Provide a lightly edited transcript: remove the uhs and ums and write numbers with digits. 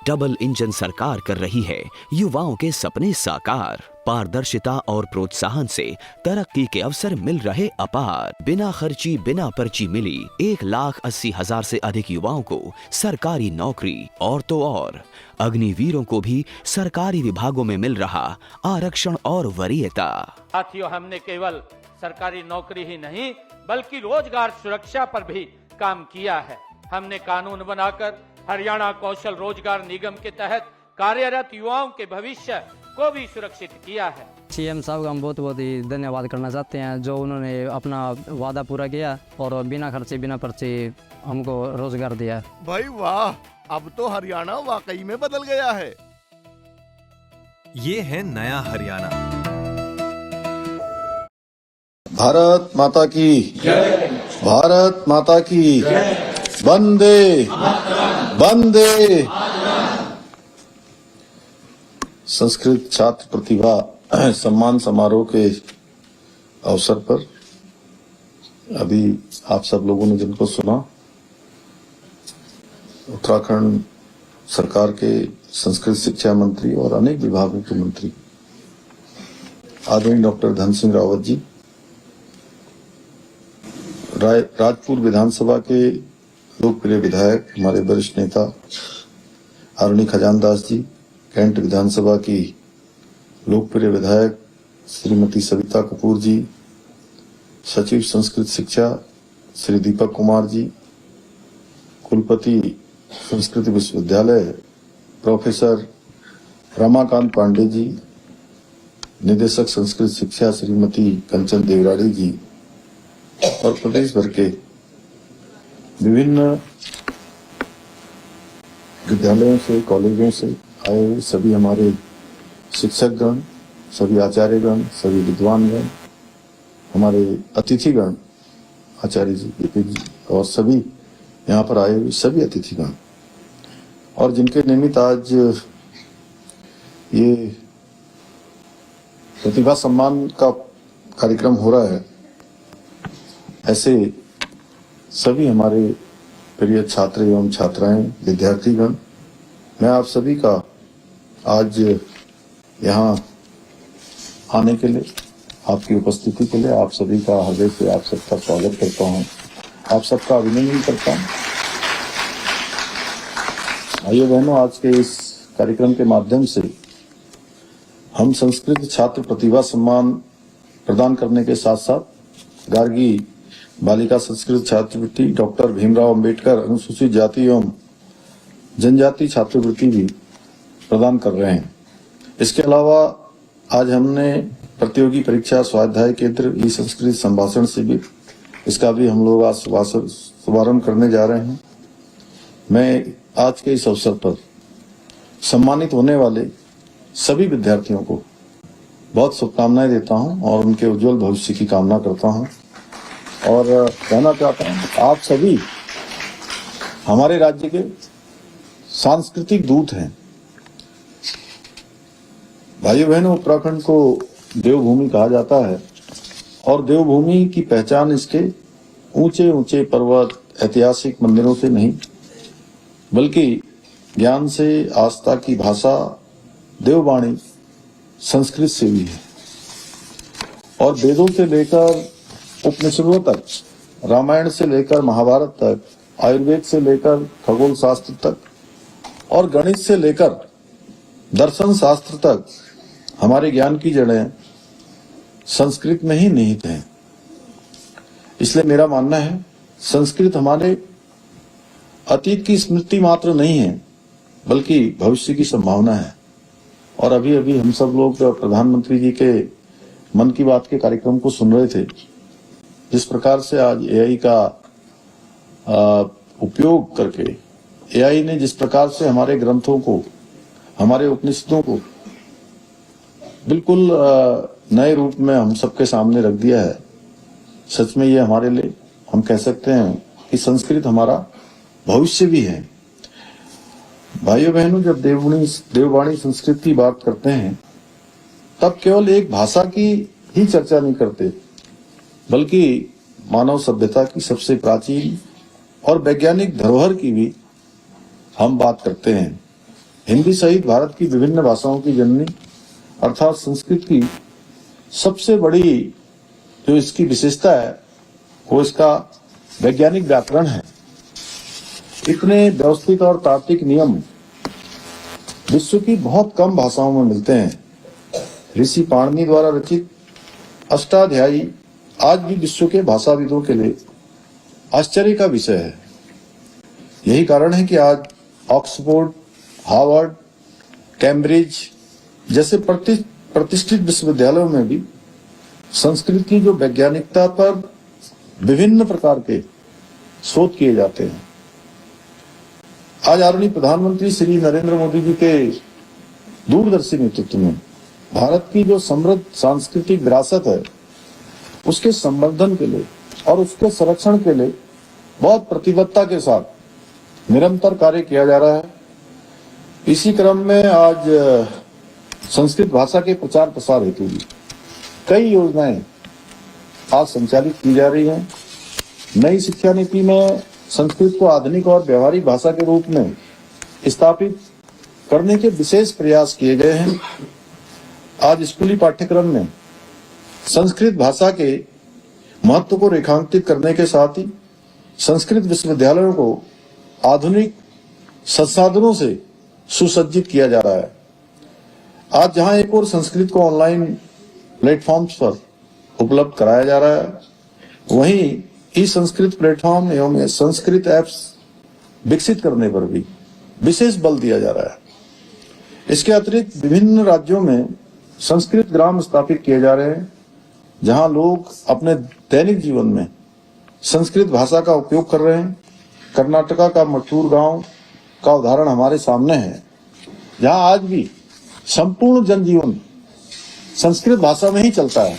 Double engine सरकार कर रही है युवाओं के सपने साकार। पारदर्शिता और प्रोत्साहन से तरक्की के अवसर मिल रहे अपार। बिना खर्ची बिना पर्ची मिली 1,80,000 से अधिक युवाओं को सरकारी नौकरी। और तो और अग्निवीरों को भी सरकारी विभागों में मिल रहा आरक्षण और वरीयता। साथियों, हमने केवल सरकारी नौकरी ही नहीं बल्कि रोजगार सुरक्षा पर भी काम किया है। हमने कानून बनाकर हरियाणा कौशल रोजगार निगम के तहत कार्यरत युवाओं के भविष्य को भी सुरक्षित किया है। सीएम साहब का हम बहुत बहुत ही धन्यवाद करना चाहते हैं, जो उन्होंने अपना वादा पूरा किया और बिना खर्चे बिना पर्चे हमको रोजगार दिया। भाई वाह, अब तो हरियाणा वाकई में बदल गया है। ये है नया हरियाणा। भारत माता की जय। भारत माता की जय। वंदे वंदे। संस्कृत छात्र प्रतिभा सम्मान समारोह के अवसर पर अभी आप सब लोगों ने जिनको सुना, उत्तराखंड सरकार के संस्कृत शिक्षा मंत्री और अनेक विभागों के मंत्री आदरणीय डॉक्टर धन सिंह रावत जी, राजपुर विधानसभा के लोकप्रिय विधायक हमारे वरिष्ठ नेता आदरणीय खजानदास जी, कैंट विधानसभा की लोकप्रिय विधायक श्रीमती सविता कपूर जी, सचिव संस्कृत शिक्षा श्री दीपक कुमार जी, कुलपति संस्कृत विश्वविद्यालय प्रोफेसर रमाकांत पांडे जी, निदेशक संस्कृत शिक्षा श्रीमती कंचन देवराड़ी जी और प्रदेश भर के विभिन्न विद्यालयों से कॉलेजों से आए हुए सभी हमारे शिक्षकगण, सभी आचार्यगण, सभी विद्वानगण, हमारे अतिथिगण, आचार्य जी और सभी यहाँ पर आए हुए सभी अतिथिगण, और जिनके निमित्त आज ये प्रतिभा सम्मान का कार्यक्रम हो रहा है, ऐसे सभी हमारे प्रिय छात्र एवं छात्राएं, विद्यार्थीगण, मैं आप सभी का आज यहाँ आने के लिए, आपकी उपस्थिति के लिए आप सभी का हृदय से आप सबका स्वागत करता हूँ, आप सबका अभिनंदन करता हूँ। भाइयों बहनों, आज के इस कार्यक्रम के माध्यम से हम संस्कृत छात्र प्रतिभा सम्मान प्रदान करने के साथ साथ गार्गी बालिका संस्कृत छात्रवृत्ति, डॉक्टर भीमराव अंबेडकर अनुसूचित जाति एवं जनजाति छात्रवृत्ति भी प्रदान कर रहे हैं। इसके अलावा आज हमने प्रतियोगी परीक्षा स्वाध्याय केंद्र ई संस्कृत संभाषण शिविर, इसका भी हम लोग आज शुभारंभ करने जा रहे हैं। मैं आज के इस अवसर पर सम्मानित होने वाले सभी विद्यार्थियों को बहुत शुभकामनाएं देता हूं और उनके उज्जवल भविष्य की कामना करता हूं और कहना चाहता हूं, आप सभी हमारे राज्य के सांस्कृतिक दूत हैं। भाइयों बहनों, उत्तराखंड को देवभूमि कहा जाता है और देवभूमि की पहचान इसके ऊंचे ऊंचे पर्वत, ऐतिहासिक मंदिरों से नहीं बल्कि ज्ञान से, आस्था की भाषा देववाणी संस्कृत से भी है। और वेदों से लेकर उपनिषदों तक, रामायण से लेकर महाभारत तक, आयुर्वेद से लेकर खगोल शास्त्र तक और गणित से लेकर दर्शन शास्त्र तक हमारे ज्ञान की जड़ें संस्कृत में ही निहित हैं। इसलिए मेरा मानना है, संस्कृत हमारे अतीत की स्मृति मात्र नहीं है बल्कि भविष्य की संभावना है। और अभी अभी हम सब लोग प्रधानमंत्री जी के मन की बात के कार्यक्रम को सुन रहे थे। जिस प्रकार से आज एआई का उपयोग करके, एआई ने जिस प्रकार से हमारे ग्रंथों को, हमारे उपनिषदों को बिल्कुल नए रूप में हम सबके सामने रख दिया है। सच में ये हमारे लिए, हम कह सकते हैं कि संस्कृत हमारा भविष्य भी है। भाइयों बहनों, जब देववाणी संस्कृत की बात करते हैं तब केवल एक भाषा की ही चर्चा नहीं करते बल्कि मानव सभ्यता की सबसे प्राचीन और वैज्ञानिक धरोहर की भी हम बात करते हैं। हिंदी सहित भारत की विभिन्न भाषाओं की जननी अर्थात संस्कृत की सबसे बड़ी जो इसकी विशेषता है वो इसका वैज्ञानिक व्याकरण है। इतने व्यवस्थित और तार्किक नियम विश्व की बहुत कम भाषाओं में मिलते हैं। ऋषि पाणिनि द्वारा रचित अष्टाध्यायी आज भी विश्व के भाषाविदों के लिए आश्चर्य का विषय है। यही कारण है कि आज ऑक्सफोर्ड, हार्वर्ड, कैम्ब्रिज जैसे प्रतिष्ठित विश्वविद्यालयों में भी संस्कृत की जो वैज्ञानिकता पर विभिन्न प्रकार के शोध किए जाते हैं। आज आदरणीय प्रधानमंत्री श्री नरेंद्र मोदी जी के दूरदर्शी नेतृत्व में भारत की जो समृद्ध सांस्कृतिक विरासत है उसके संवर्धन के लिए और उसके संरक्षण के लिए बहुत प्रतिबद्धता के साथ निरंतर कार्य किया जा रहा है। इसी क्रम में आज संस्कृत भाषा के प्रचार प्रसार हेतु भी कई योजनाएं आज संचालित की जा रही हैं। नई शिक्षा नीति में संस्कृत को आधुनिक और व्यवहारिक भाषा के रूप में स्थापित करने के विशेष प्रयास किए गए हैं। आज स्कूली पाठ्यक्रम में संस्कृत भाषा के महत्व को रेखांकित करने के साथ ही संस्कृत विश्वविद्यालयों को आधुनिक संसाधनों से सुसज्जित किया जा रहा है। आज जहां एक और संस्कृत को ऑनलाइन प्लेटफॉर्म्स पर उपलब्ध कराया जा रहा है, वहीं ई संस्कृत प्लेटफॉर्म एवं संस्कृत ऐप्स विकसित करने पर भी विशेष बल दिया जा रहा है। इसके अतिरिक्त विभिन्न राज्यों में संस्कृत ग्राम स्थापित किए जा रहे हैं, जहां लोग अपने दैनिक जीवन में संस्कृत भाषा का उपयोग कर रहे हैं। कर्नाटका का मट्टूर गांव का उदाहरण हमारे सामने है, जहां आज भी संपूर्ण जनजीवन संस्कृत भाषा में ही चलता है।